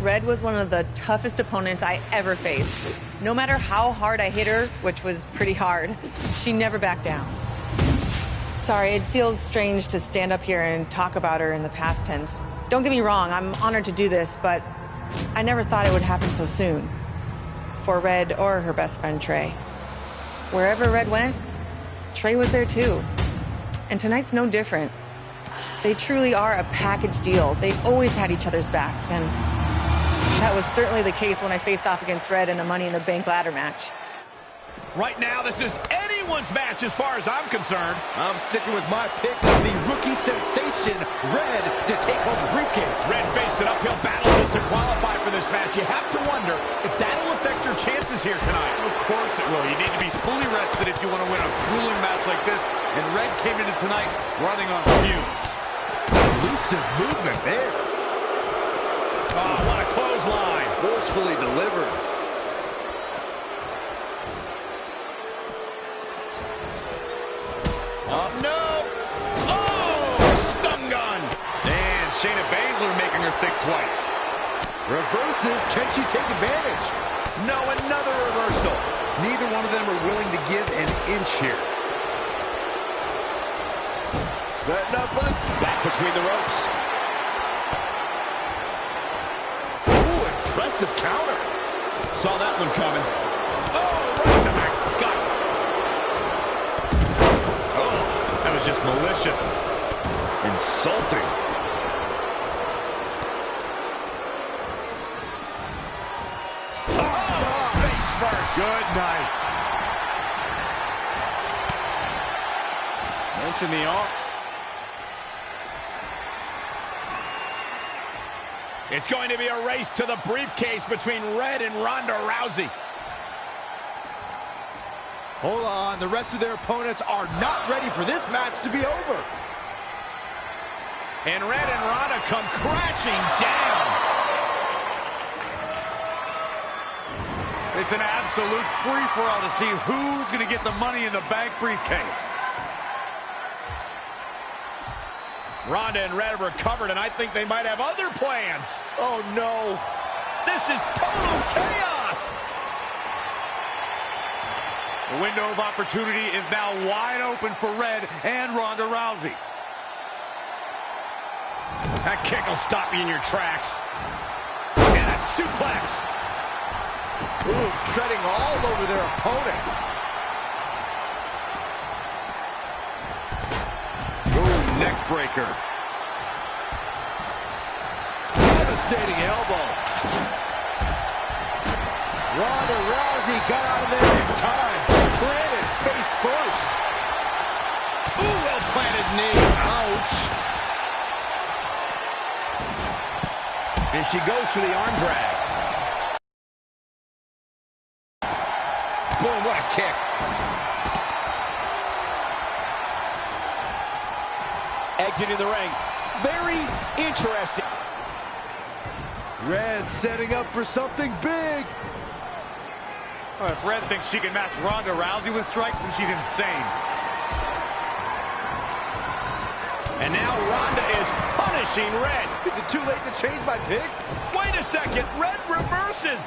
Red was one of the toughest opponents I ever faced. No matter how hard I hit her, which was pretty hard, she never backed down. Sorry, it feels strange to stand up here and talk about her in the past tense. Don't get me wrong, I'm honored to do this, but I never thought it would happen so soon. For Red or her best friend, Trey. Wherever Red went, Trey was there too. And tonight's no different. They truly are a package deal. They've always had each other's backs, and that was certainly the case when I faced off against Red in a Money in the Bank ladder match. Right now, this is anyone's match as far as I'm concerned. I'm sticking with my pick of the rookie sensation, Red, to take home the briefcase. Red faced an uphill battle just to qualify for this match. You have to wonder if that'll affect your chances here tonight. Of course it will. You need to be fully rested if you want to win a grueling match like this. And Red came into tonight running on fumes. Elusive movement there. Oh, what a clothesline. Forcefully delivered. Oh, no. Oh, stun gun. And Shayna Baszler making her think twice. Reverses. Can she take advantage? No, another reversal. Neither one of them are willing to give an inch here. Setting up for the back between the ropes. Ooh, impressive counter. Saw that one coming. Oh, right to the gut. Oh, that was just malicious. Insulting. Oh, face first. Good night. Mention the arm. It's going to be a race to the briefcase between Red and Ronda Rousey. Hold on, the rest of their opponents are not ready for this match to be over. And Red and Ronda come crashing down. It's an absolute free-for-all to see who's going to get the Money in the Bank briefcase. Ronda and Red have recovered, and I think they might have other plans. Oh, no. This is total chaos. The window of opportunity is now wide open for Red and Ronda Rousey. That kick will stop you in your tracks. And a suplex. Ooh, treading all over their opponent. Neck breaker. Devastating elbow. Ronda Rousey got out of there in time. Planted face first. Ooh, well planted knee. Ouch. And she goes for the arm drag. Boom, what a kick. Exiting the ring. Very interesting. Red setting up for something big. Oh, if Red thinks she can match Ronda Rousey with strikes, then she's insane. And now Ronda is punishing Red. Is it too late to change my pick? Wait a second. Red reverses.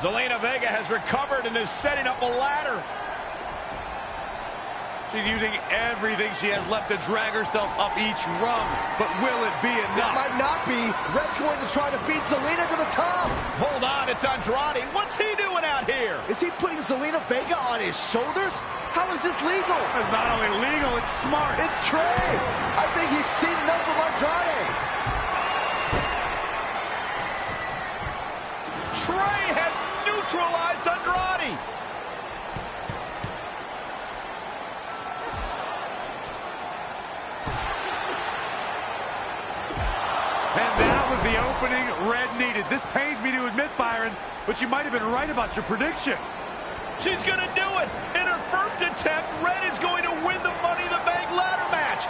Zelina Vega has recovered and is setting up a ladder. She's using everything she has left to drag herself up each rung. But will it be enough? It might not be. Red's going to try to beat Zelina to the top. Hold on, it's Andrade. What's he doing out here? Is he putting Zelina Vega on his shoulders? How is this legal? It's not only legal, it's smart. It's Trey. I think he's seen enough from Andrade. Trey has neutralized Andrade. And that was the opening Red needed. This pains me to admit, Byron, but you might have been right about your prediction. She's going to do it. In her first attempt, Red is going to win the Money in the Bank ladder match.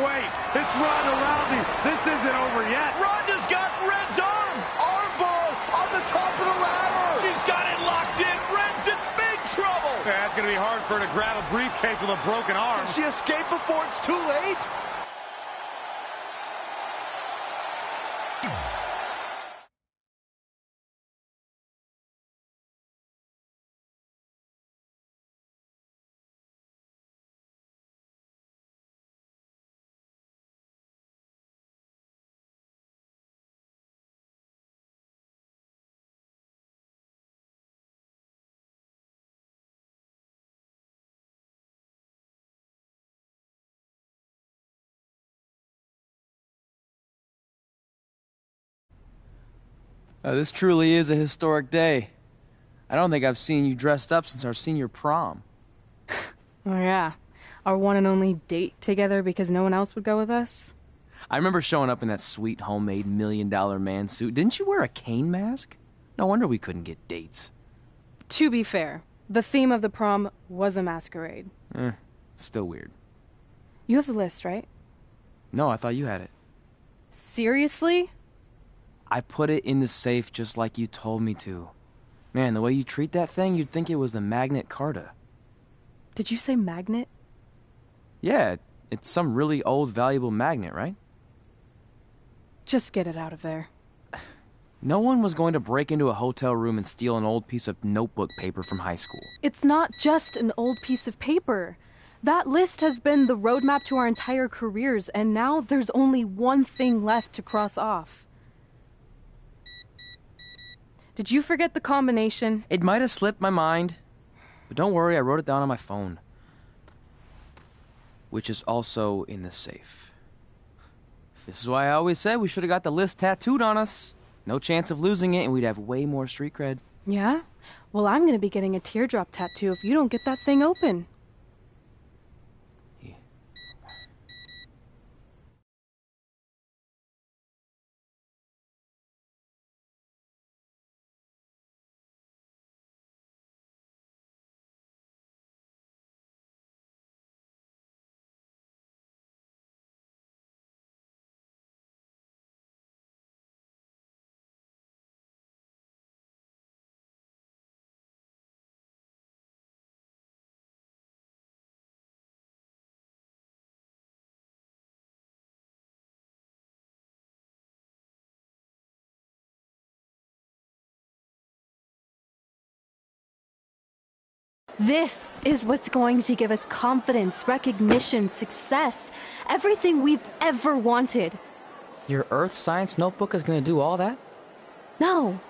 Wait, it's Ronda Rousey. This isn't over yet. Ronda's got Red's arm. Armbar on the top of the ladder. She's got it locked in. Red's in big trouble. Yeah, it's going to be hard for her to grab a briefcase with a broken arm. Can she escape before it's too late? This truly is a historic day. I don't think I've seen you dressed up since our senior prom. Oh yeah, our one and only date together because no one else would go with us? I remember showing up in that sweet homemade $1 million man suit. Didn't you wear a cane mask? No wonder we couldn't get dates. To be fair, the theme of the prom was a masquerade. Still weird. You have the list, right? No, I thought you had it. Seriously? I put it in the safe just like you told me to. Man, the way you treat that thing, you'd think it was the Magnet Carta. Did you say magnet? Yeah, it's some really old, valuable magnet, right? Just get it out of there. No one was going to break into a hotel room and steal an old piece of notebook paper from high school. It's not just an old piece of paper. That list has been the roadmap to our entire careers, and now there's only one thing left to cross off. Did you forget the combination? It might have slipped my mind, but don't worry, I wrote it down on my phone. Which is also in the safe. This is why I always said we should have got the list tattooed on us. No chance of losing it, and we'd have way more street cred. Yeah? Well, I'm gonna be getting a teardrop tattoo if you don't get that thing open. This is what's going to give us confidence, recognition, success, everything we've ever wanted. Your Earth Science notebook is going to do all that? No.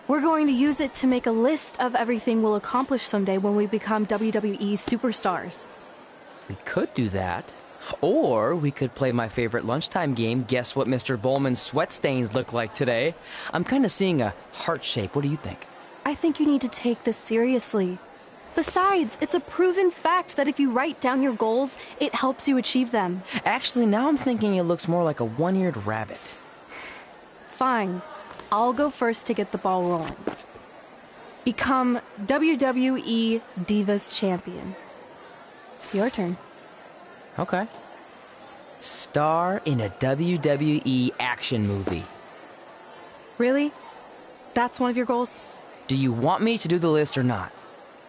We're going to use it to make a list of everything we'll accomplish someday when we become WWE superstars. We could do that. Or we could play my favorite lunchtime game, Guess What Mr. Bowman's Sweat Stains Look Like Today. I'm kind of seeing a heart shape. What do you think? I think you need to take this seriously. Besides, it's a proven fact that if you write down your goals, it helps you achieve them. Actually, now I'm thinking it looks more like a one-eared rabbit. Fine. I'll go first to get the ball rolling. Become WWE Divas Champion. Your turn. Okay. Star in a WWE action movie. Really? That's one of your goals? Do you want me to do the list or not?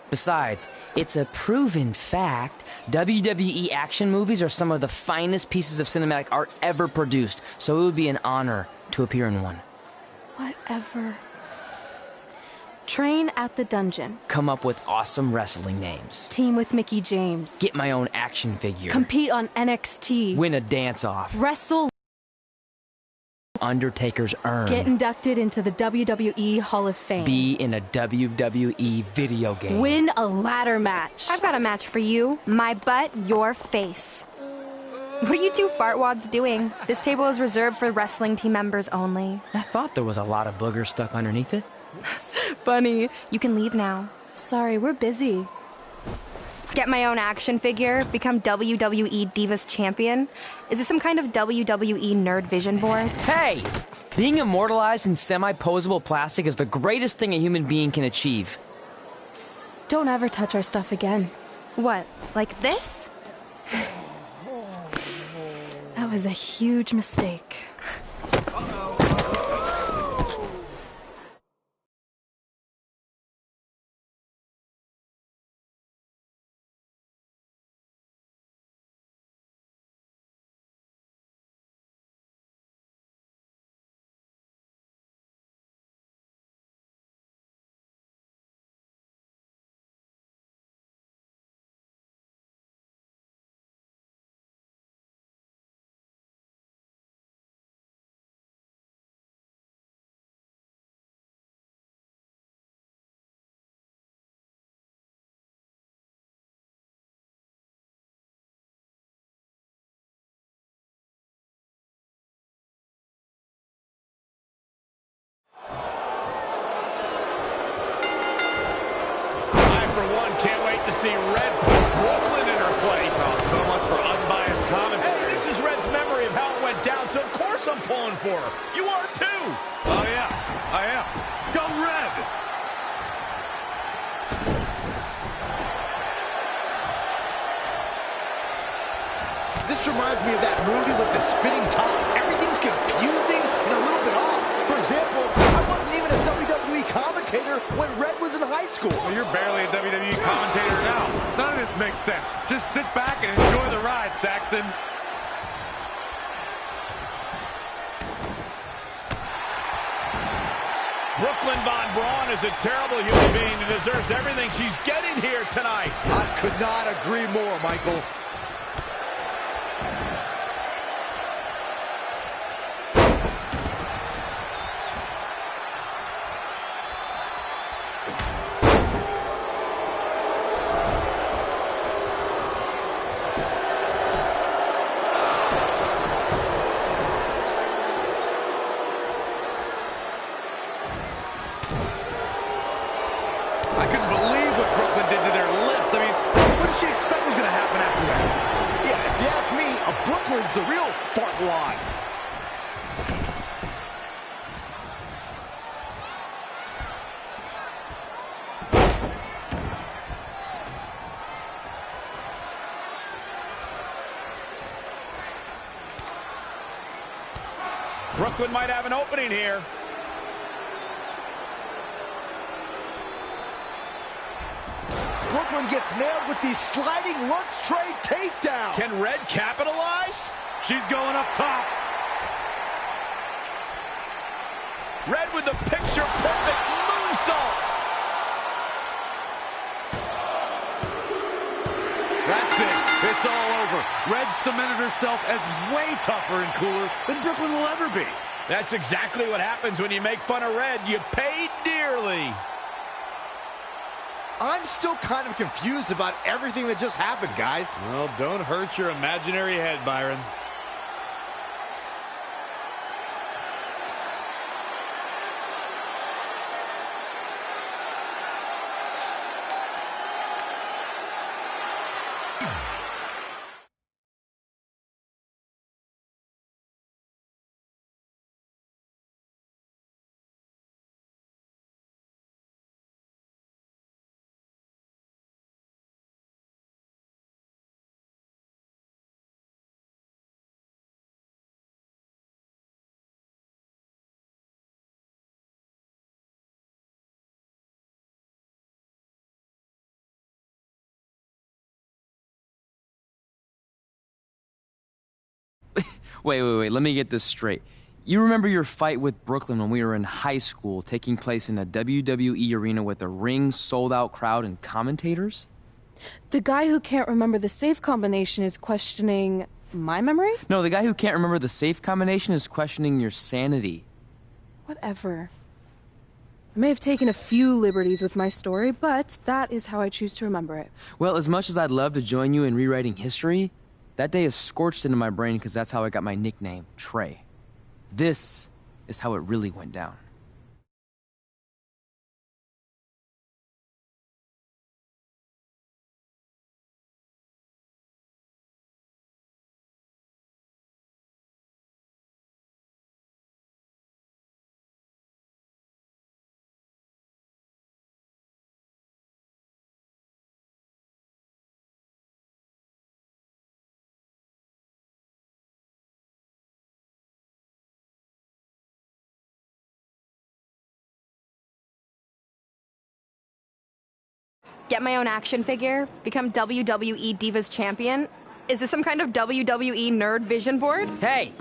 Besides, it's a proven fact, WWE action movies are some of the finest pieces of cinematic art ever produced, so it would be an honor to appear in one. Whatever. Train at the dungeon. Come up with awesome wrestling names. Team with Mickey James. Get my own action figure. Compete on NXT. Win a dance-off. Wrestle. Undertaker's urn. Get inducted into the WWE Hall of Fame. Be in a WWE video game. Win a ladder match. I've got a match for you. My butt, your face. What are you two fartwads doing? This table is reserved for wrestling team members only. I thought there was a lot of boogers stuck underneath it. Funny. You can leave now. Sorry, we're busy. Get my own action figure, become WWE Divas Champion. Is this some kind of WWE nerd vision board? Hey! Being immortalized in semi-posable plastic is the greatest thing a human being can achieve. Don't ever touch our stuff again. What, like this? That was a huge mistake. see Red put Brooklyn in her place. Oh, so much for unbiased commentary. Hey, this is Red's memory of how it went down, so of course I'm pulling for her. You are too. Oh, yeah, I am. Go Red! This reminds me of that movie with the spinning top. Everything's confusing and a little bit off. For example, I wasn't even a WWE commentator when Red was in high school. Well, you're barely a WWE commentator now. None of this makes sense. Just sit back and enjoy the ride, Saxton. Brooklyn Von Braun is a terrible human being who deserves everything she's getting here tonight. I could not agree more, Michael. I couldn't believe what Brooklyn did to their list. I mean, what did she expect was going to happen after that? Yeah, if you ask me, Brooklyn's the real fart wad. Brooklyn might have an opening here. Brooklyn gets nailed with the sliding lunch tray takedown. Can Red capitalize? She's going up top. Red with the picture-perfect moonsault. That's it. It's all over. Red cemented herself as way tougher and cooler than Brooklyn will ever be. That's exactly what happens when you make fun of Red. You pay dearly. I'm still kind of confused about everything that just happened, guys. Well, don't hurt your imaginary head, Byron. Wait, let me get this straight. You remember your fight with Brooklyn when we were in high school, taking place in a WWE arena with a ring, sold-out crowd, and commentators? The guy who can't remember the safe combination is questioning my memory? No, the guy who can't remember the safe combination is questioning your sanity. Whatever. I may have taken a few liberties with my story, but that is how I choose to remember it. Well, as much as I'd love to join you in rewriting history, that day is scorched into my brain because that's how I got my nickname, Trey. This is how it really went down. Get my own action figure? Become WWE Divas Champion? Is this some kind of WWE nerd vision board? Hey,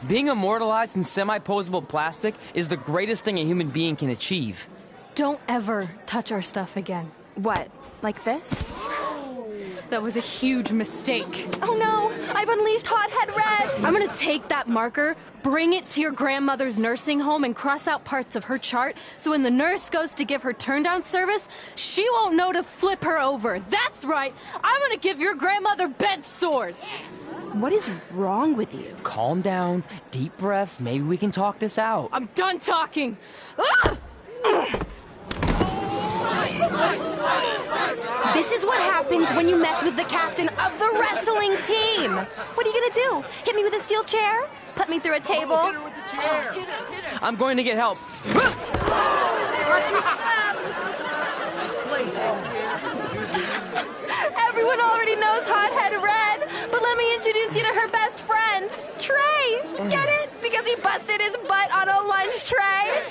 being immortalized in semi-posable plastic is the greatest thing a human being can achieve. Don't ever touch our stuff again. What, like this? That was a huge mistake. Oh no, I've unleashed Hothead Red! I'm gonna take that marker, bring it to your grandmother's nursing home, and cross out parts of her chart so when the nurse goes to give her turn-down service, she won't know to flip her over. That's right, I'm gonna give your grandmother bed sores. What is wrong with you? Calm down, deep breaths, maybe we can talk this out. I'm done talking. Ah! This is what happens when you mess with the captain of the wrestling team. What are you gonna do? Hit me with a steel chair? Put me through a table? Hit her with the chair. I'm going to get help. Everyone already knows Hothead Red, but let me introduce you to her best friend, Trey. Get it? Because he busted his butt on a lunch tray.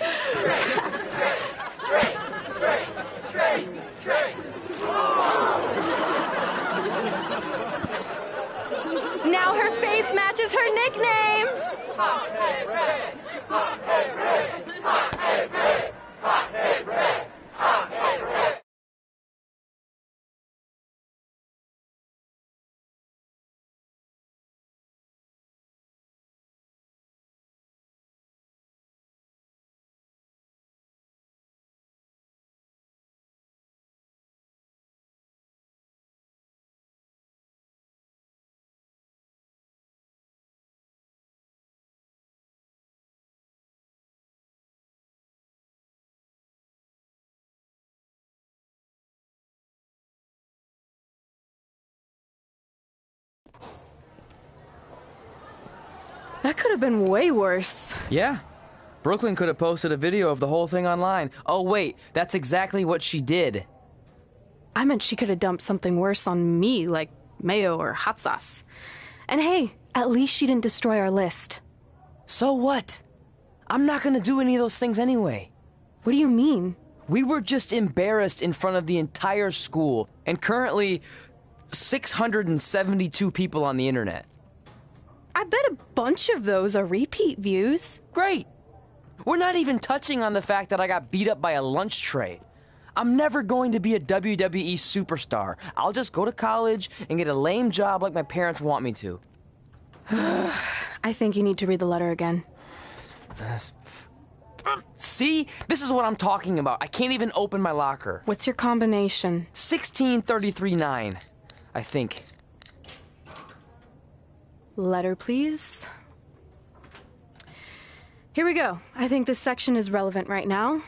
Now her face matches her nickname. Hothead Red! Hothead Red! Hothead Red! Hothead Red! Hothead Red! That could have been way worse. Yeah. Brooklyn could have posted a video of the whole thing online. Oh, wait, that's exactly what she did. I meant she could have dumped something worse on me, like mayo or hot sauce. And hey, at least she didn't destroy our list. So what? I'm not gonna do any of those things anyway. What do you mean? We were just embarrassed in front of the entire school, and currently 672 people on the internet. I bet a bunch of those are repeat views. Great! We're not even touching on the fact that I got beat up by a lunch tray. I'm never going to be a WWE superstar. I'll just go to college and get a lame job like my parents want me to. I think you need to read the letter again. See? This is what I'm talking about. I can't even open my locker. What's your combination? 1633-9, I think. Letter, please. Here we go. I think this section is relevant right now.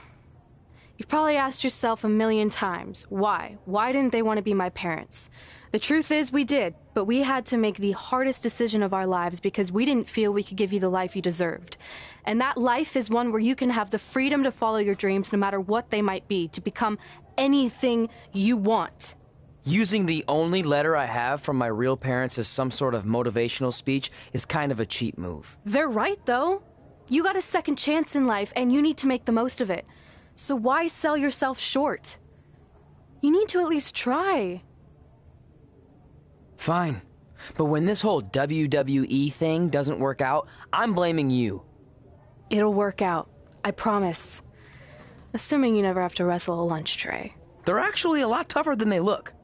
You've probably asked yourself a million times, why? Why didn't they want to be my parents? The truth is we did, but we had to make the hardest decision of our lives because we didn't feel we could give you the life you deserved. And that life is one where you can have the freedom to follow your dreams no matter what they might be, to become anything you want. Using the only letter I have from my real parents as some sort of motivational speech is kind of a cheap move. They're right, though. You got a second chance in life, and you need to make the most of it. So why sell yourself short? You need to at least try. Fine. But when this whole WWE thing doesn't work out, I'm blaming you. It'll work out. I promise. Assuming you never have to wrestle a lunch tray. They're actually a lot tougher than they look.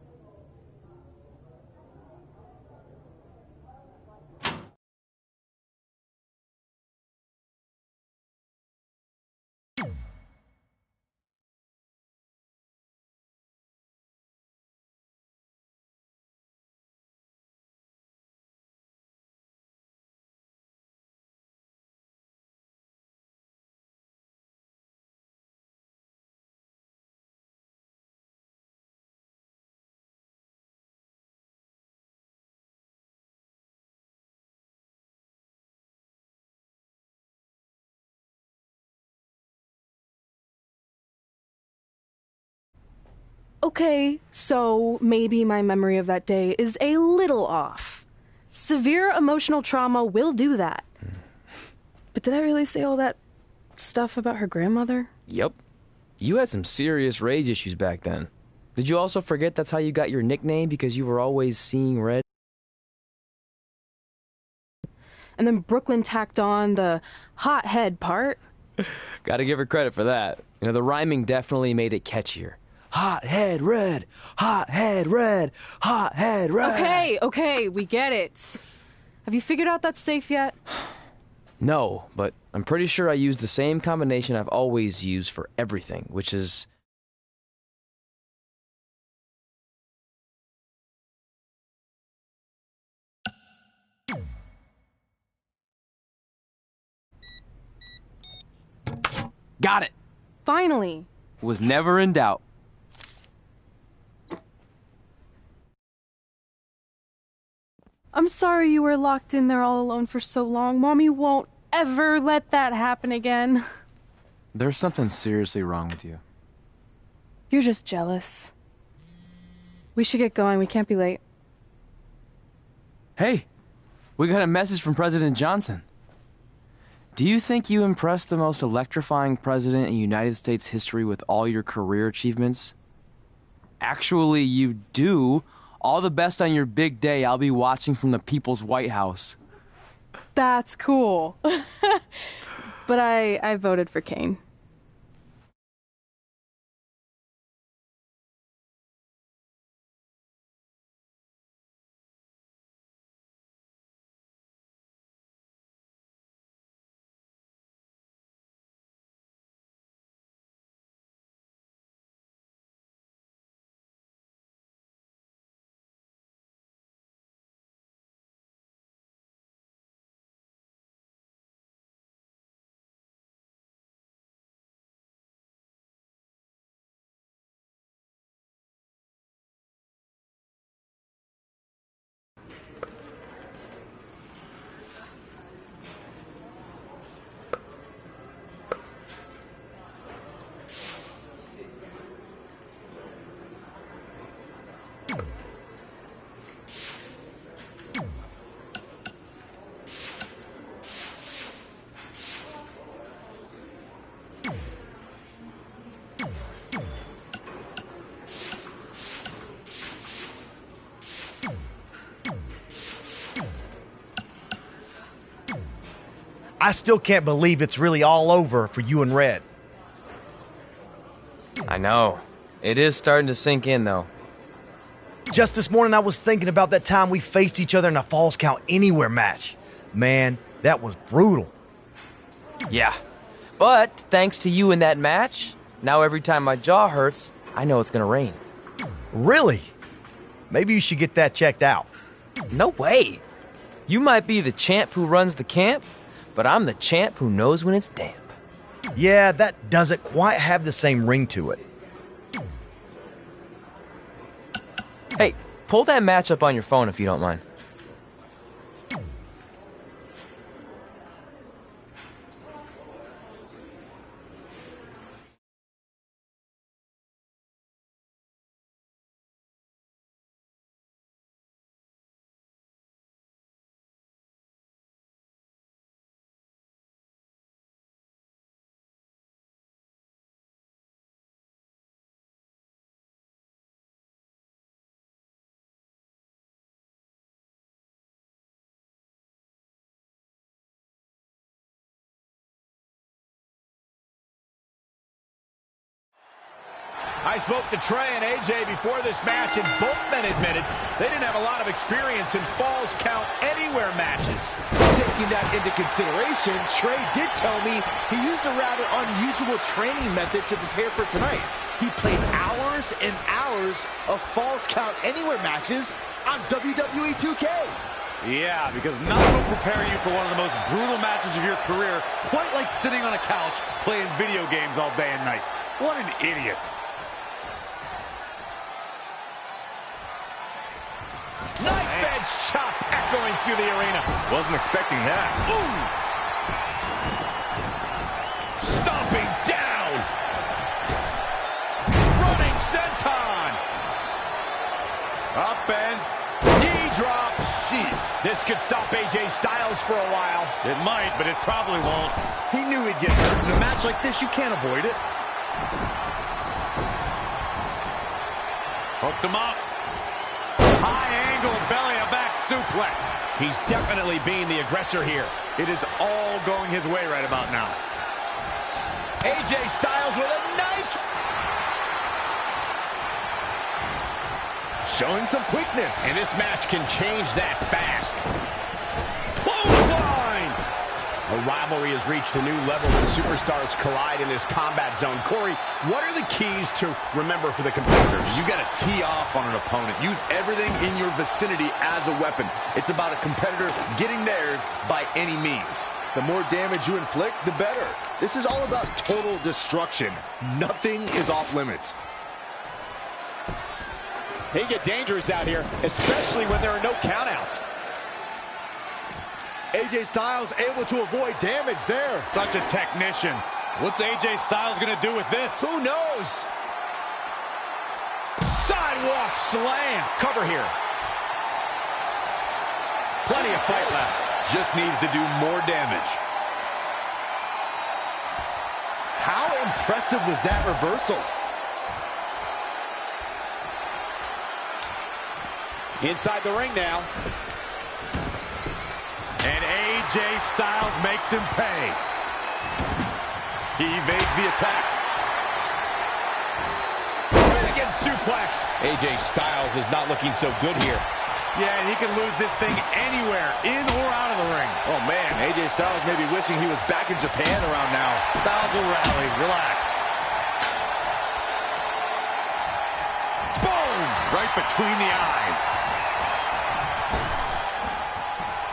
Okay, so maybe my memory of that day is a little off. Severe emotional trauma will do that. But did I really say all that stuff about her grandmother? Yep. You had some serious rage issues back then. Did you also forget that's how you got your nickname because you were always seeing red? And then Brooklyn tacked on the hot head part. Gotta give her credit for that. You know, the rhyming definitely made it catchier. Hot head red, hot head red, hot head red. Okay, we get it. Have you figured out that safe yet? No, but I'm pretty sure I used the same combination I've always used for everything, which is... Got it! Finally. Was never in doubt. I'm sorry you were locked in there all alone for so long. Mommy won't ever let that happen again. There's something seriously wrong with you. You're just jealous. We should get going. We can't be late. Hey, we got a message from President Johnson. Do you think you impressed the most electrifying president in United States history with all your career achievements? Actually, you do. All the best on your big day. I'll be watching from the People's White House. That's cool. But I voted for Kane. I still can't believe it's really all over for you and Red. I know. It is starting to sink in, though. Just this morning, I was thinking about that time we faced each other in a Falls Count Anywhere match. Man, that was brutal. Yeah. But thanks to you in that match, now every time my jaw hurts, I know it's gonna rain. Really? Maybe you should get that checked out. No way. You might be the champ who runs the camp, but I'm the champ who knows when it's damp. Yeah, that doesn't quite have the same ring to it. Hey, pull that match up on your phone if you don't mind. I spoke to Trey and AJ before this match, and both men admitted they didn't have a lot of experience in Falls Count Anywhere matches. Taking that into consideration, Trey did tell me he used a rather unusual training method to prepare for tonight. He played hours and hours of Falls Count Anywhere matches on WWE 2K. Yeah, because nothing will prepare you for one of the most brutal matches of your career, quite like sitting on a couch playing video games all day and night. What an idiot. Knife edge chop echoing through the arena. Wasn't expecting that. Ooh! Stomping down. Running senton. Up and Knee drop. Jeez, this could stop AJ Styles for a while. it might, but it probably won't. He knew he'd get hurt. In a match like this, you can't avoid it. Hooked him up. High angle belly-to-back suplex. He's definitely being the aggressor here. It is all going his way right about now. AJ Styles with a nice... Showing some quickness. And this match can change that fast. Clothesline! A rivalry has reached a new level when superstars collide in this combat zone. Corey, what are the keys to remember for the competitors? You got to tee off on an opponent. Use everything in your vicinity as a weapon. It's about a competitor getting theirs by any means. The more damage you inflict, the better. This is all about total destruction. Nothing is off limits. They get dangerous out here, especially when there are no countouts. AJ Styles able to avoid damage there. Such a technician. What's AJ Styles gonna do with this? Who knows? Sidewalk slam. Cover here. Plenty of fight left. Just needs to do more damage. How impressive was that reversal? Inside the ring now. And AJ Styles makes him pay. He evades the attack. Right against suplex. AJ Styles is not looking so good here. Yeah, he can lose this thing anywhere, in or out of the ring. Oh, man, AJ Styles may be wishing he was back in Japan around now. Styles will rally. Relax. Boom! Right between the eyes.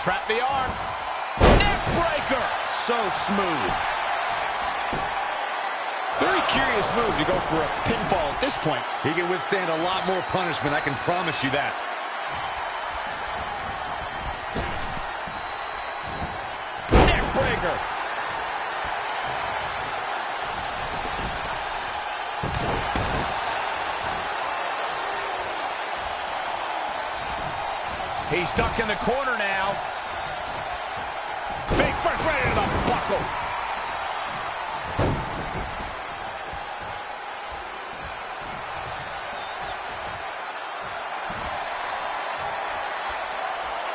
Trap the arm. Neck breaker. So smooth. Very curious move to go for a pinfall at this point. He can withstand a lot more punishment, I can promise you that. Neck breaker. He's stuck in the corner now. Big first right into the buckle.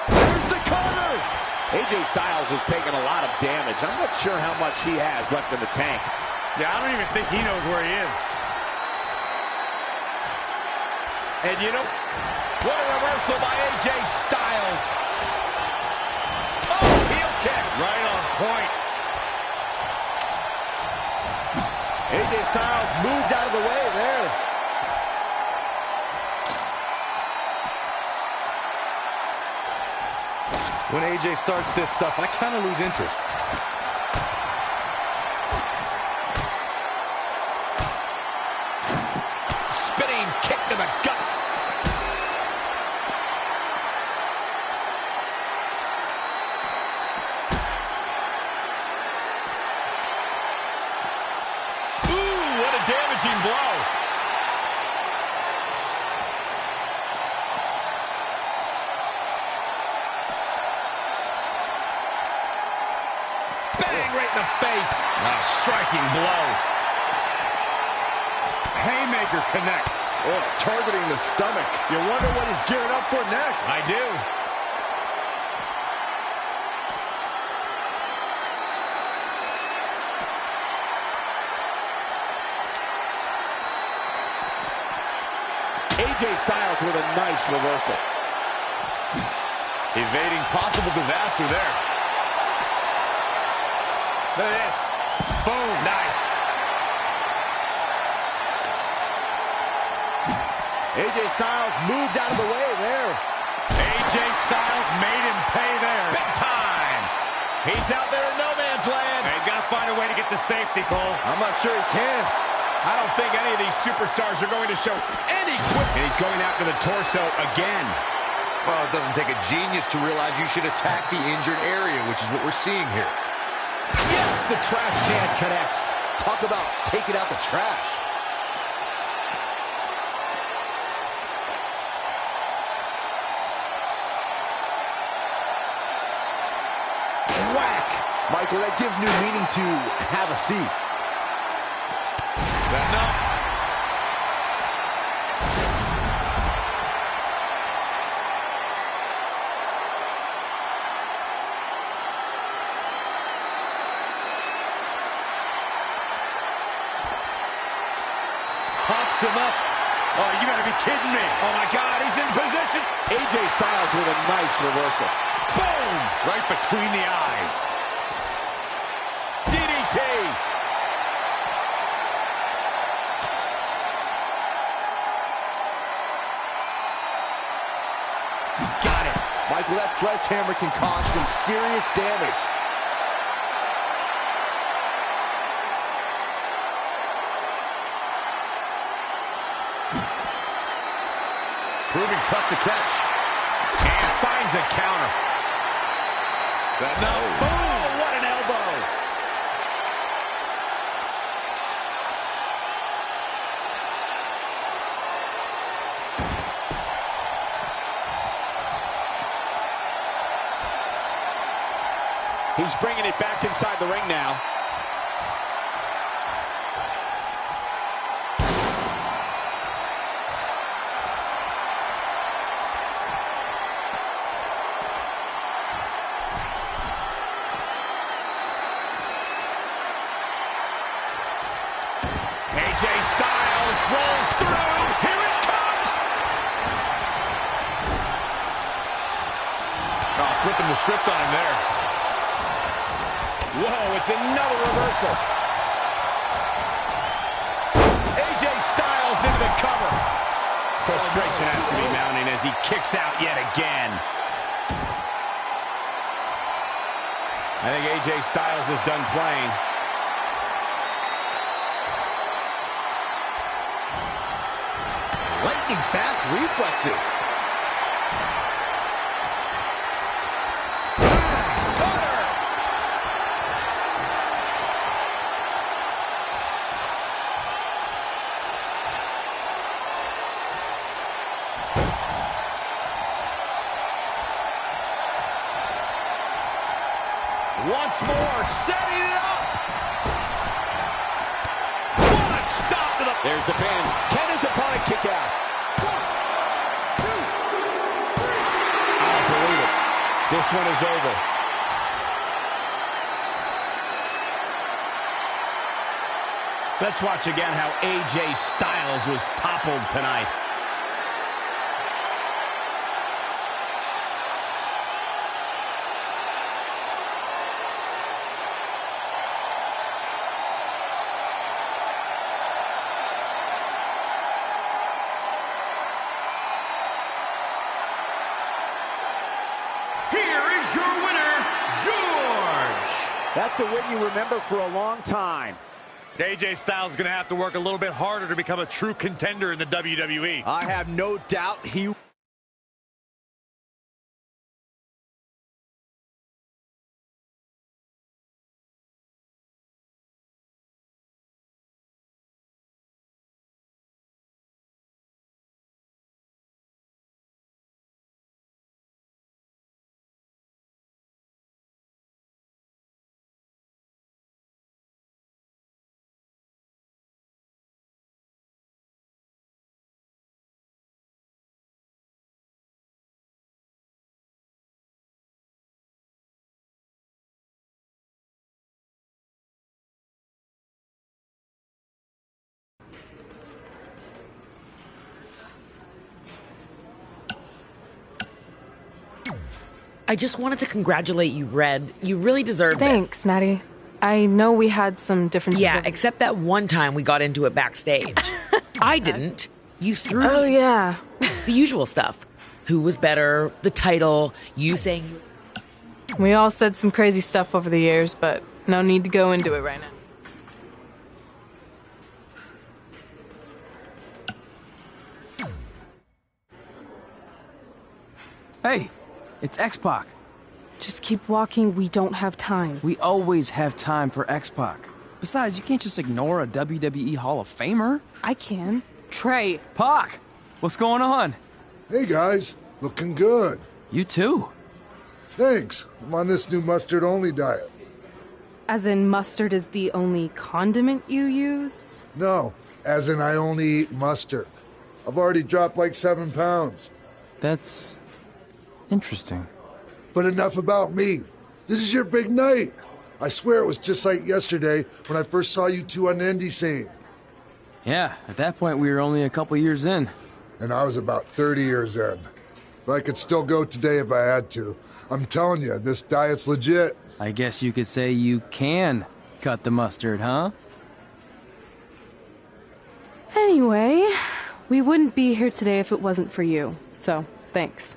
There's the cover. AJ Styles has taken a lot of damage. I'm not sure how much he has left in the tank. Yeah, I don't even think he knows where he is. And you know, what a reversal by AJ Styles. Oh, heel kick. Right on point. AJ Styles moved out of the way there. When AJ starts this stuff, I kind of lose interest. Spinning kick to the gut. Damaging blow. Bang, right in the face. A striking blow. Haymaker connects. Oh, targeting the stomach. You wonder what he's gearing up for next. I do. AJ Styles with a nice reversal. Evading possible disaster there. Look at this. Boom. Nice. AJ Styles moved out of the way there. AJ Styles made him pay there. Big time. He's out there in no man's land. And he's got to find a way to get to safety, Cole. I'm not sure he can. I don't think any of these superstars are going to show any quick. And he's going after the torso again. Well, it doesn't take a genius to realize you should attack the injured area, which is what we're seeing here. Yes, the trash can connects. Talk about taking out the trash. Whack! Michael, that gives new meaning to have a seat. No. Pops him up. Oh, you gotta be kidding me. Oh my God, he's in position. AJ Styles with a nice reversal. Boom! Right between the eyes. DDT. Got it. Michael, that sledgehammer can cause some serious damage. Proving tough to catch. And finds a counter. No. Oh, what an elbow. He's bringing it back inside the ring now. AJ Styles rolls through. Here it comes. Oh, flipping the script on him there. Whoa, it's another reversal. AJ Styles into the cover. Frustration has to be mounting as he kicks out yet again. I think AJ Styles is done playing. Lightning fast reflexes. Once more, setting it up. What a stop to the... There's the pin. Can his opponent kick out? 1, 2, 3. I don't believe it. This one is over. Let's watch again how AJ Styles was toppled tonight. That's a win you remember for a long time. AJ Styles is going to have to work a little bit harder to become a true contender in the WWE. I have no doubt he... I just wanted to congratulate you, Red. You really deserve this. Thanks, Natty. I know we had some differences. Yeah, except that one time we got into it backstage. I didn't. You threw Oh, me. yeah. The usual stuff. Who was better, the title, you saying... We all said some crazy stuff over the years, but no need to go into it right now. Hey, it's X-Pac. Just keep walking, we don't have time. We always have time for X-Pac. Besides, you can't just ignore a WWE Hall of Famer. I can. Trey. Pac, what's going on? Hey guys, looking good. You too. Thanks. I'm on this new mustard-only diet. As in mustard is the only condiment you use? No, as in I only eat mustard. I've already dropped like 7 pounds. That's interesting. But enough about me. This is your big night. I swear it was just like yesterday when I first saw you two on the indie scene. Yeah, at that point we were only a couple years in. And I was about 30 years in. But I could still go today if I had to. I'm telling you, this diet's legit. I guess you could say you can cut the mustard, huh? Anyway, we wouldn't be here today if it wasn't for you. So, thanks.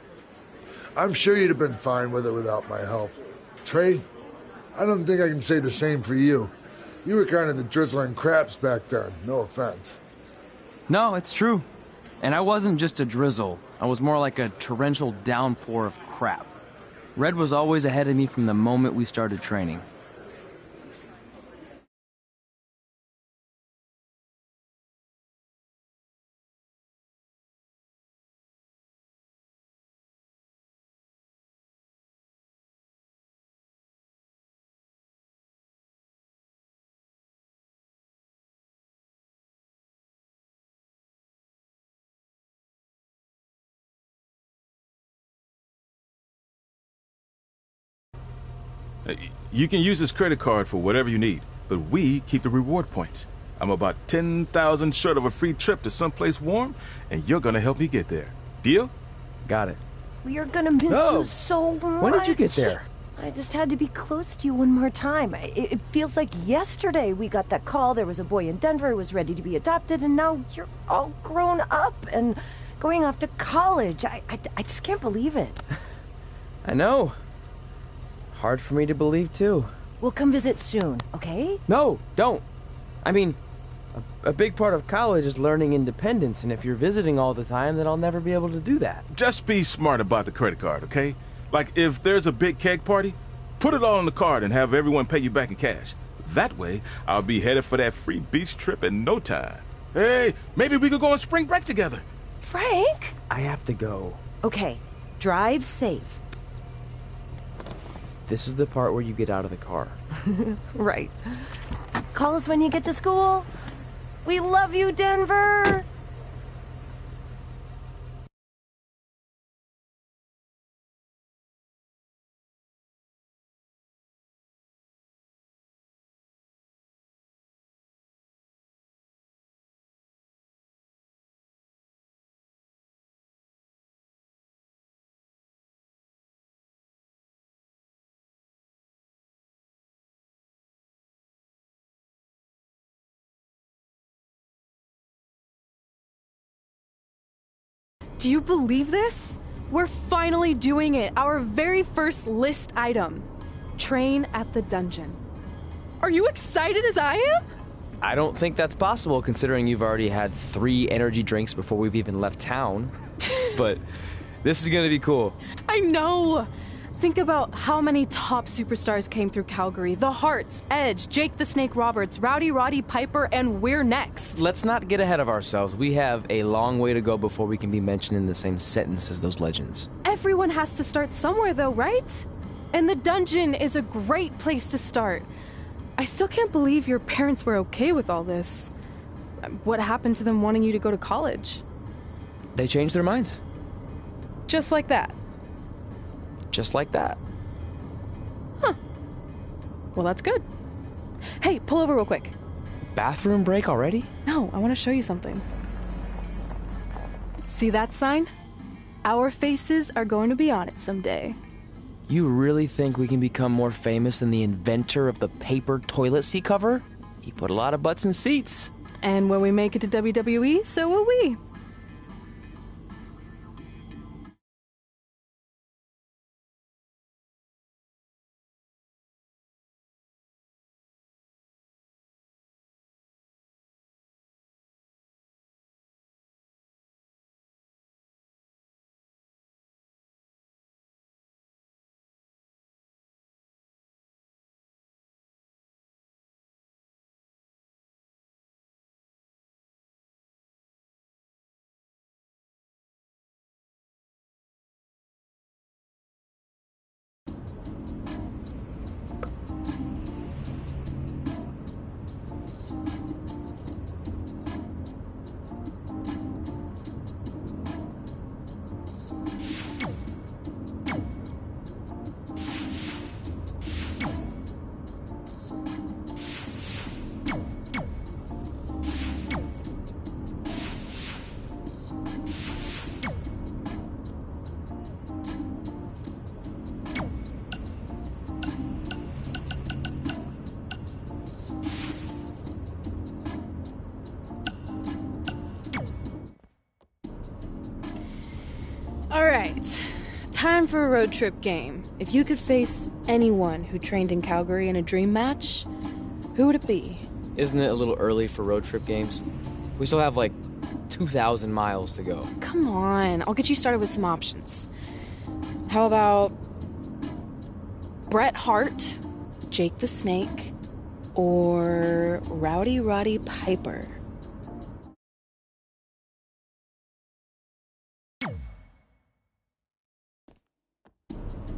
I'm sure you'd have been fine with it without my help. Trey, I don't think I can say the same for you. You were kind of the drizzling craps back then, no offense. No, it's true. And I wasn't just a drizzle. I was more like a torrential downpour of crap. Red was always ahead of me from the moment we started training. You can use this credit card for whatever you need, but we keep the reward points. I'm about 10,000 short of a free trip to someplace warm, and you're gonna help me get there. Deal? Got it. We are gonna miss you so much. When did you get there? I just had to be close to you one more time. It feels like yesterday we got that call. There was a boy in Denver who was ready to be adopted, and now you're all grown up and going off to college. I just can't believe it. I know. It's hard for me to believe, too. We'll come visit soon, okay? No, don't. I mean, a big part of college is learning independence, and if you're visiting all the time, then I'll never be able to do that. Just be smart about the credit card, okay? Like, if there's a big keg party, put it all on the card and have everyone pay you back in cash. That way, I'll be headed for that free beach trip in no time. Hey, maybe we could go on spring break together. Frank? I have to go. Okay, drive safe. This is the part where you get out of the car. Right. Call us when you get to school. We love you, Denver! Do you believe this? We're finally doing it. Our very first list item. Train at the dungeon. Are you excited as I am? I don't think that's possible, considering you've already had 3 energy drinks before we've even left town. But this is gonna be cool. I know. Think about how many top superstars came through Calgary. The Hearts, Edge, Jake the Snake Roberts, Rowdy Roddy Piper, and we're next. Let's not get ahead of ourselves. We have a long way to go before we can be mentioned in the same sentence as those legends. Everyone has to start somewhere though, right? And the dungeon is a great place to start. I still can't believe your parents were okay with all this. What happened to them wanting you to go to college? They changed their minds. Just like that. Just like that. Huh. Well, that's good. Hey, pull over real quick. Bathroom break already? No, I want to show you something. See that sign? Our faces are going to be on it someday. You really think we can become more famous than the inventor of the paper toilet seat cover? He put a lot of butts in seats. And when we make it to WWE, so will we. Alright, time for a road trip game. If you could face anyone who trained in Calgary in a dream match, who would it be? Isn't it a little early for road trip games? We still have like 2,000 miles to go. Come on, I'll get you started with some options. How about Bret Hart, Jake the Snake, or Rowdy Roddy Piper?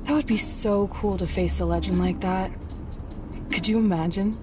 That would be so cool to face a legend like that. Could you imagine?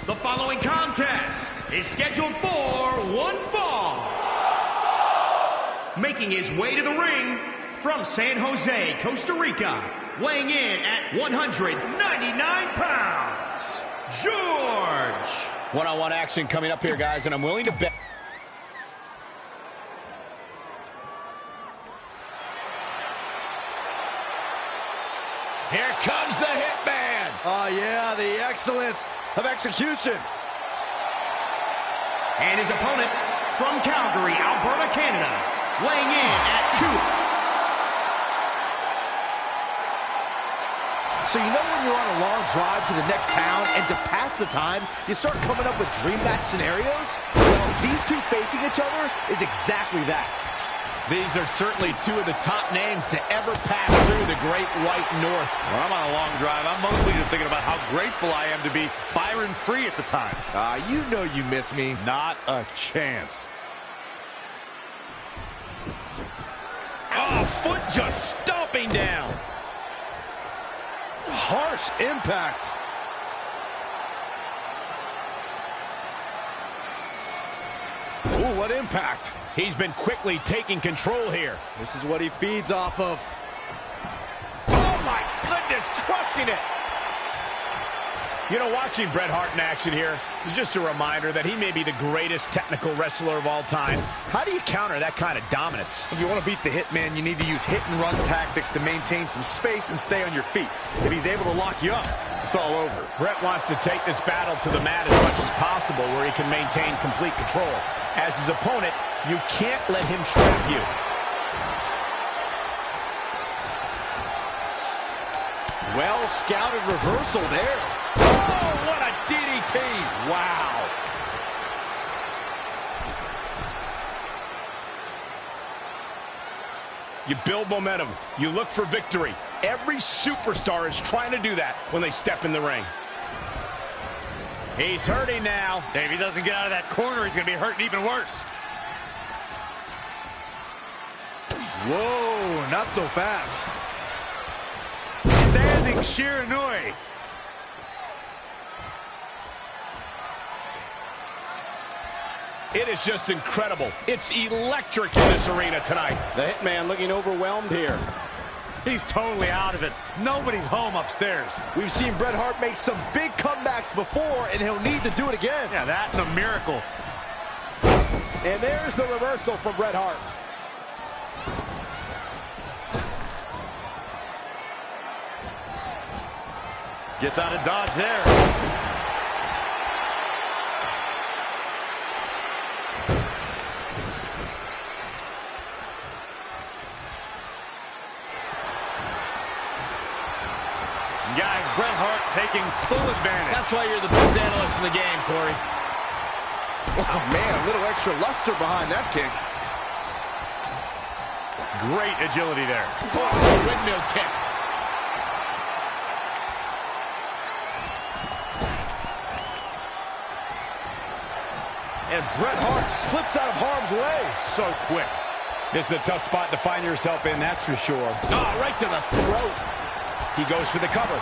The following contest is scheduled for one fall. Making his way to the ring from San Jose, Costa Rica, weighing in at 199 pounds, George. One-on-one action coming up here, guys, and I'm willing to bet. Here comes the Hitman. Oh, yeah, the excellence of execution. And his opponent from Calgary, Alberta, Canada, weighing in at 2. So you know when you're on a long drive to the next town and to pass the time, you start coming up with dream match scenarios? Well, these two facing each other is exactly that. These are certainly two of the top names to ever pass through the Great White North. When I'm on a long drive, I'm mostly just thinking about how grateful I am to be Byron Free at the time. You know you miss me. Not a chance. Oh, foot just stomping down. Harsh impact. Ooh, what impact. He's been quickly taking control here. This is what he feeds off of. Oh, my goodness, crushing it. You know, watching Bret Hart in action here is just a reminder that he may be the greatest technical wrestler of all time. How do you counter that kind of dominance? If you want to beat the Hitman, you need to use hit-and-run tactics to maintain some space and stay on your feet. If he's able to lock you up, it's all over. Bret wants to take this battle to the mat as much as possible where he can maintain complete control. As his opponent, you can't let him trap you. Well-scouted reversal there. Oh, what a DDT! Wow. You build momentum. You look for victory. Every superstar is trying to do that when they step in the ring. He's hurting now. If he doesn't get out of that corner, he's going to be hurting even worse. Whoa, not so fast. Standing Shiranui. It is just incredible. It's electric in this arena tonight. The Hitman looking overwhelmed here. He's totally out of it. Nobody's home upstairs. We've seen Bret Hart make some big comebacks before, and he'll need to do it again. Yeah, that and a miracle. And there's the reversal from Bret Hart. Gets out of dodge there. Guys, Bret Hart taking full advantage. That's why you're the best analyst in the game, Corey. Oh, man, a little extra luster behind that kick. Great agility there. Oh, windmill kick. And Bret Hart slips out of harm's way. So quick. This is a tough spot to find yourself in, that's for sure. Oh, right to the throat. He goes for the cover.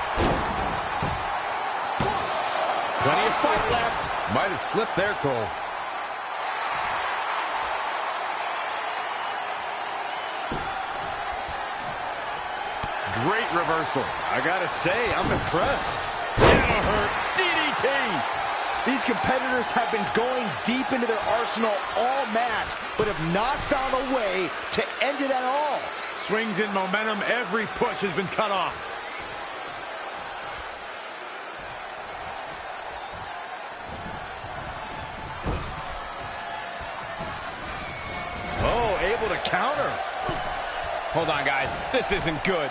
Plenty of fight left. Might have slipped there, Cole. Great reversal. I gotta say, I'm impressed. That'll hurt. DDT. These competitors have been going deep into their arsenal all match, but have not found a way to end it at all. Swings in momentum. Every push has been cut off. Oh, able to counter. Hold on, guys. This isn't good.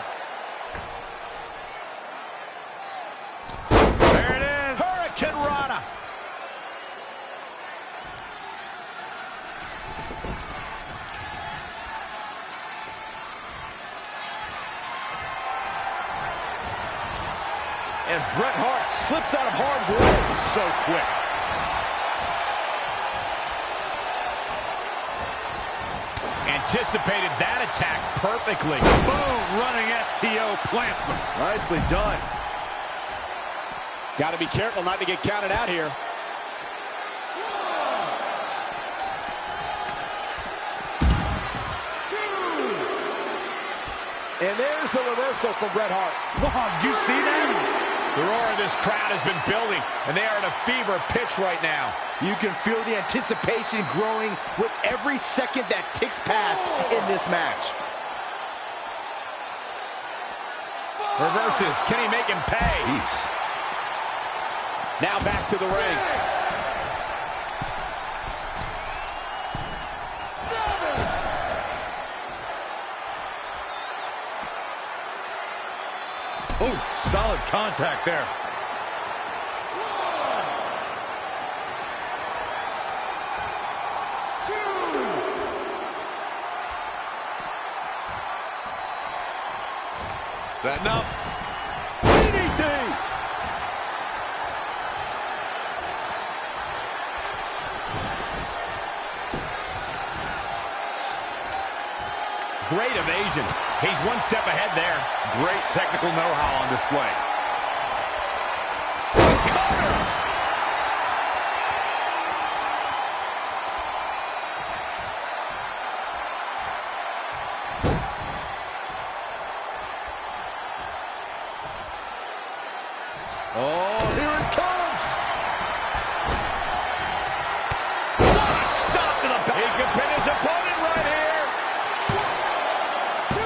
There it is. Hurricane Rana. And Bret Hart slips out of harm's way. So quick. Anticipated that attack perfectly. Boom, running STO plants him. Nicely done. Got to be careful not to get counted out here. And there's the reversal from Bret Hart. Wow, did you see that? The roar of this crowd has been building, and they are at a fever pitch right now. You can feel the anticipation growing with every second that ticks past in this match. Reverses. Can he make him pay? Jeez. Now back to the ring. 7. Oh, solid contact there. 1, 2. Setting up. DDT. Great evasion. He's one step ahead there. Great technical know-how on display. Oh, here it comes. What a stop to the back. He can pin his opponent right here. 1, 2,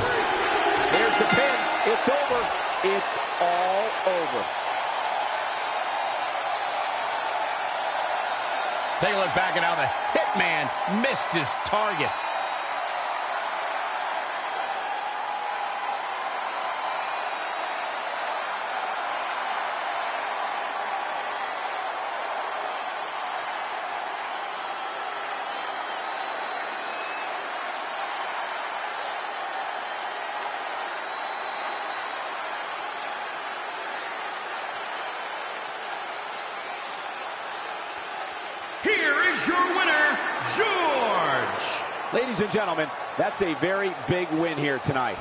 3. Here's the pin. It's over. It's all over. Take a look back at how the Hitman missed his target. Here is your winner, George. Ladies and gentlemen, that's a very big win here tonight.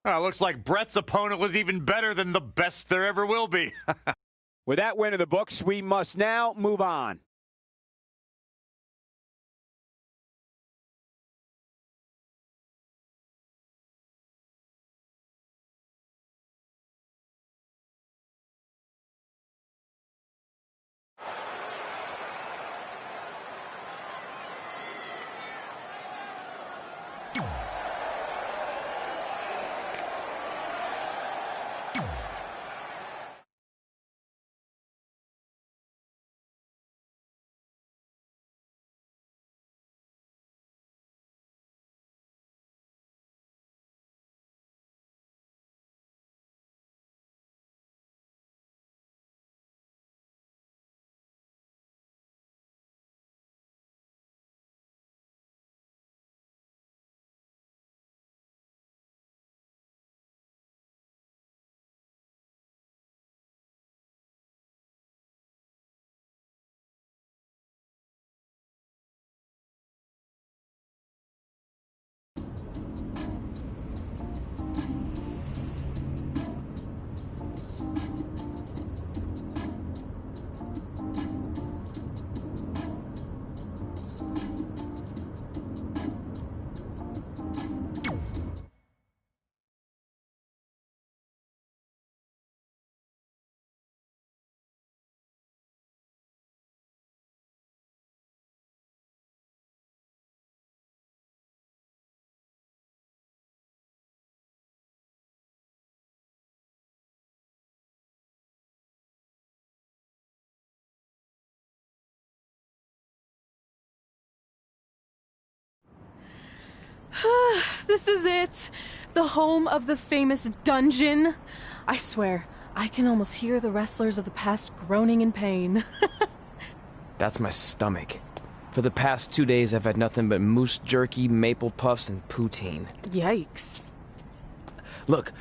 Looks like Bret's opponent was even better than the best there ever will be. With that win in the books, we must now move on. This is it. The home of the famous dungeon. I swear, I can almost hear the wrestlers of the past groaning in pain. That's my stomach. For the past 2 days, I've had nothing but moose jerky, maple puffs, and poutine. Yikes. Look,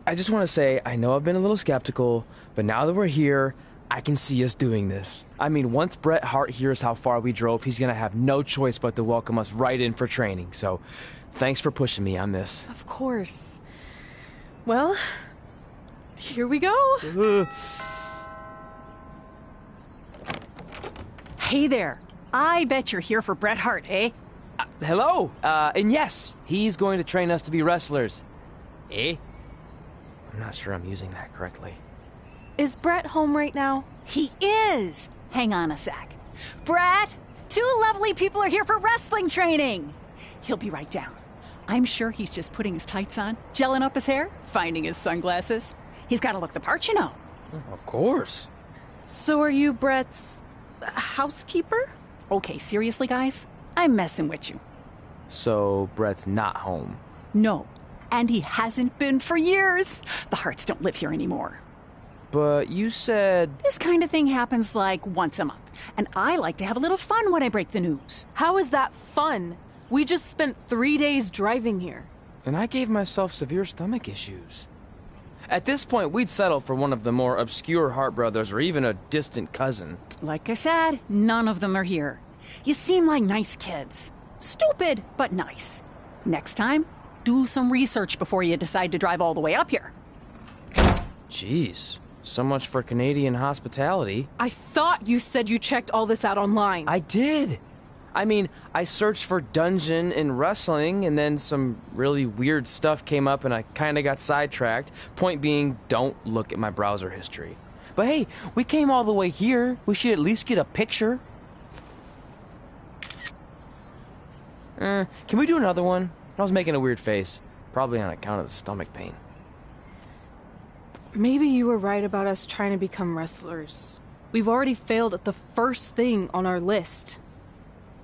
I just want to say, I know I've been a little skeptical, but now that we're here, I can see us doing this. I mean, once Bret Hart hears how far we drove, he's going to have no choice but to welcome us right in for training. So, thanks for pushing me on this. Of course. Well, here we go. Hey there. I bet you're here for Bret Hart, eh? Hello. And yes, he's going to train us to be wrestlers. Eh? I'm not sure I'm using that correctly. Is Bret home right now? He is. Hang on a sec. Bret, 2 lovely people are here for wrestling training. He'll be right down. I'm sure he's just putting his tights on, gelling up his hair, finding his sunglasses. He's got to look the part, you know. Of course. So are you Bret's housekeeper? Okay, seriously, guys? I'm messing with you. So Bret's not home? No, and he hasn't been for years. The Harts don't live here anymore. But you said... This kind of thing happens like once a month, and I like to have a little fun when I break the news. How is that fun? We just spent 3 days driving here. And I gave myself severe stomach issues. At this point, we'd settle for one of the more obscure Hart brothers or even a distant cousin. Like I said, none of them are here. You seem like nice kids. Stupid, but nice. Next time, do some research before you decide to drive all the way up here. Jeez, so much for Canadian hospitality. I thought you said you checked all this out online. I did. I mean, I searched for dungeon in wrestling, and then some really weird stuff came up, and I kind of got sidetracked. Point being, don't look at my browser history. But hey, we came all the way here. We should at least get a picture. Can we do another one? I was making a weird face. Probably on account of the stomach pain. Maybe you were right about us trying to become wrestlers. We've already failed at the first thing on our list.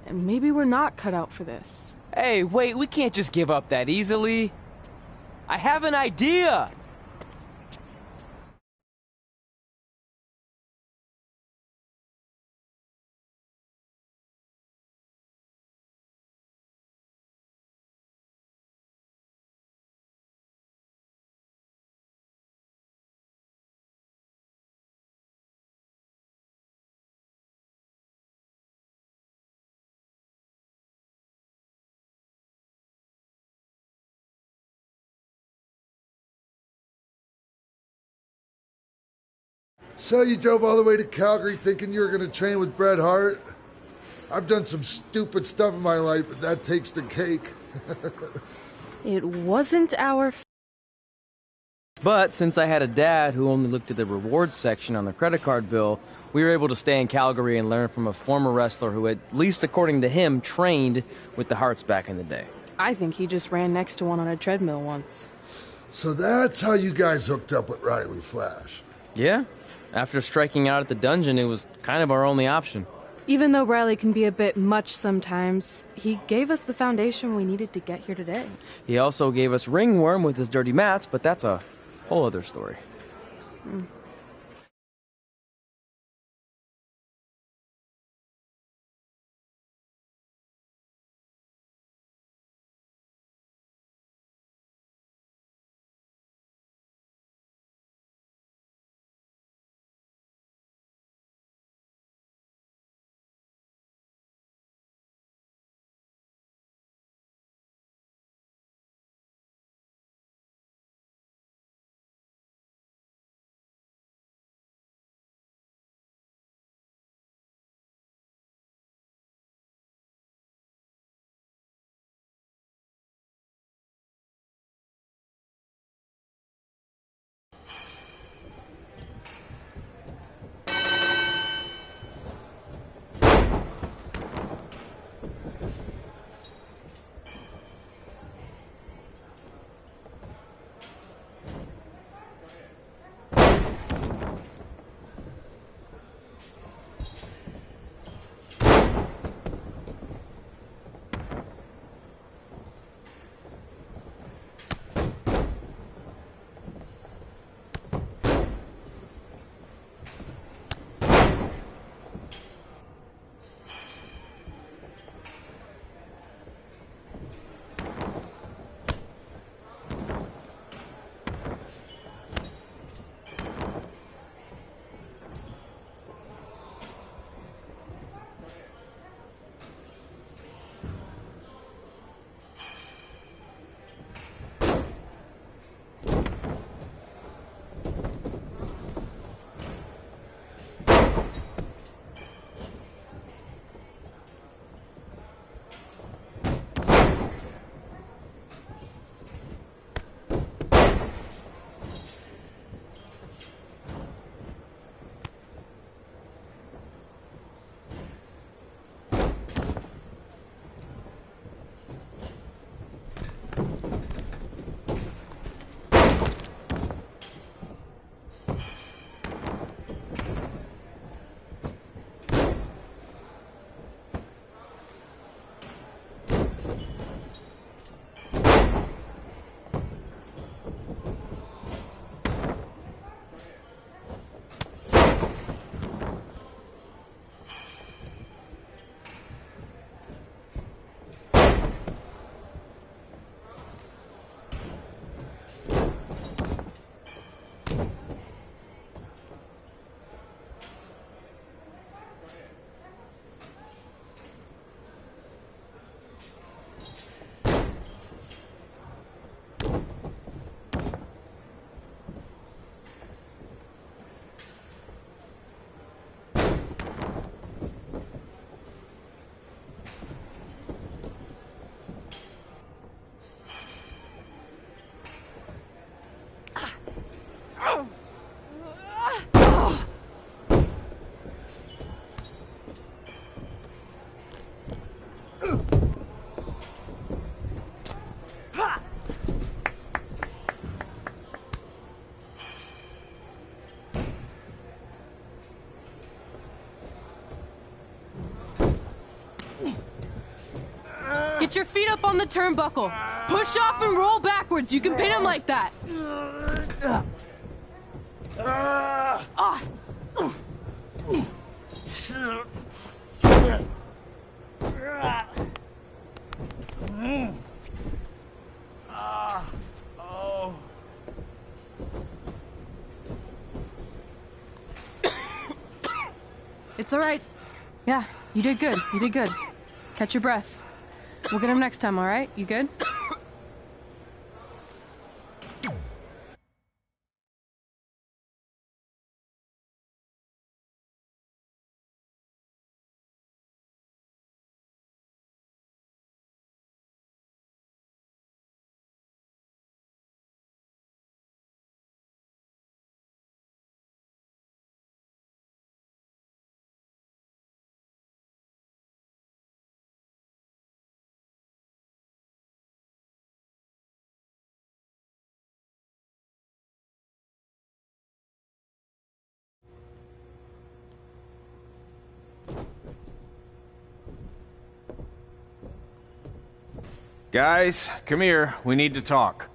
And maybe we're not cut out for this. Hey, wait, we can't just give up that easily. I have an idea! So you drove all the way to Calgary thinking you were going to train with Bret Hart? I've done some stupid stuff in my life, but that takes the cake. It wasn't our... But since I had a dad who only looked at the rewards section on the credit card bill, we were able to stay in Calgary and learn from a former wrestler who, at least according to him, trained with the Harts back in the day. I think he just ran next to one on a treadmill once. So that's how you guys hooked up with Riley Flash. Yeah. After striking out at the dungeon, it was kind of our only option. Even though Riley can be a bit much sometimes, he gave us the foundation we needed to get here today. He also gave us ringworm with his dirty mats, but that's a whole other story. Get your feet up on the turnbuckle. Push off and roll backwards. You can pin him like that. It's all right. Yeah, you did good. You did good. Catch your breath. We'll get him next time, all right? You good? Guys, come here. We need to talk.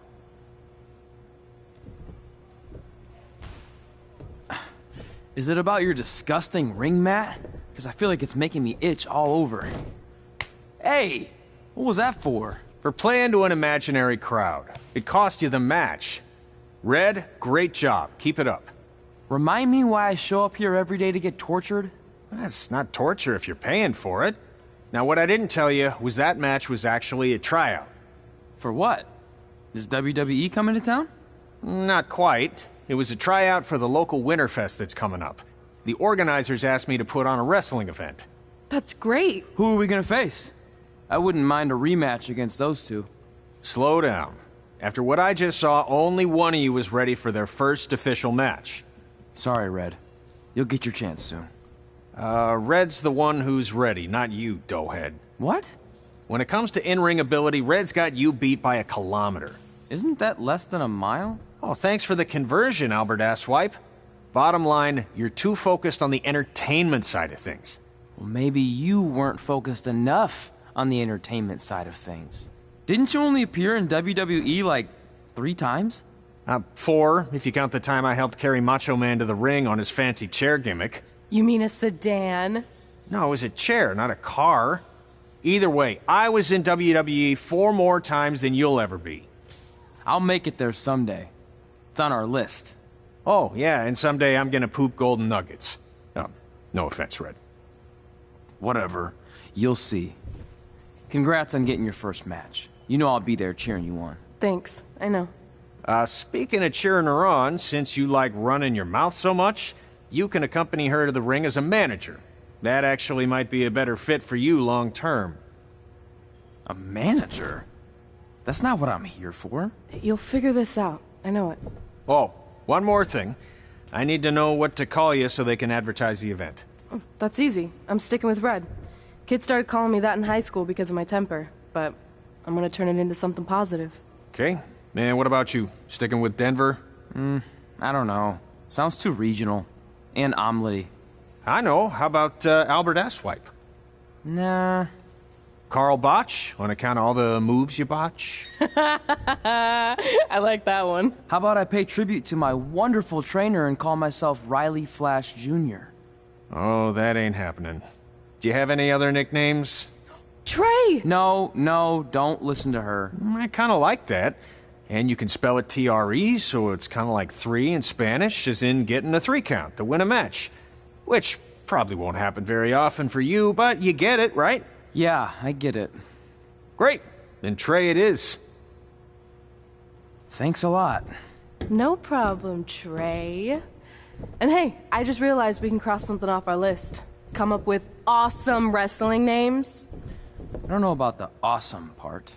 Is it about your disgusting ring mat? Because I feel like it's making me itch all over. Hey! What was that for? For playing to an imaginary crowd. It cost you the match. Red, great job. Keep it up. Remind me why I show up here every day to get tortured? That's not torture if you're paying for it. Now, what I didn't tell you was that match was actually a tryout. For what? Is WWE coming to town? Not quite. It was a tryout for the local Winterfest that's coming up. The organizers asked me to put on a wrestling event. That's great. Who are we gonna face? I wouldn't mind a rematch against those two. Slow down. After what I just saw, only one of you was ready for their first official match. Sorry, Red. You'll get your chance soon. Red's the one who's ready, not you, doughhead. What? When it comes to in-ring ability, Red's got you beat by a kilometer. Isn't that less than a mile? Oh, thanks for the conversion, Albert Asswipe. Bottom line, you're too focused on the entertainment side of things. Well, maybe you weren't focused enough on the entertainment side of things. Didn't you only appear in WWE like 3 times? 4, if you count the time I helped carry Macho Man to the ring on his fancy chair gimmick. You mean a sedan? No, it was a chair, not a car. Either way, I was in WWE 4 more times than you'll ever be. I'll make it there someday. It's on our list. Oh, yeah, and someday I'm gonna poop golden nuggets. No offense, Red. Whatever. You'll see. Congrats on getting your first match. You know I'll be there cheering you on. Thanks. I know. Speaking of cheering her on, since you like running your mouth so much, you can accompany her to the ring as a manager. That actually might be a better fit for you long term. A manager? That's not what I'm here for. You'll figure this out. I know it. Oh, one more thing. I need to know what to call you so they can advertise the event. Oh, that's easy. I'm sticking with Red. Kids started calling me that in high school because of my temper, but I'm gonna turn it into something positive. Okay. Man, what about you? Sticking with Denver? I don't know. Sounds too regional. And omelette-y. I know. How about Albert Asswipe? Nah. Carl Botch, on account of all the moves you botch? I like that one. How about I pay tribute to my wonderful trainer and call myself Riley Flash Jr.? Oh, that ain't happening. Do you have any other nicknames? Trey! No, don't listen to her. I kind of like that. And you can spell it T-R-E, so it's kind of like 3 in Spanish, as in getting a 3 count to win a match. Which probably won't happen very often for you, but you get it, right? Yeah, I get it. Great. Then Trey it is. Thanks a lot. No problem, Trey. And hey, I just realized we can cross something off our list. Come up with awesome wrestling names. I don't know about the awesome part.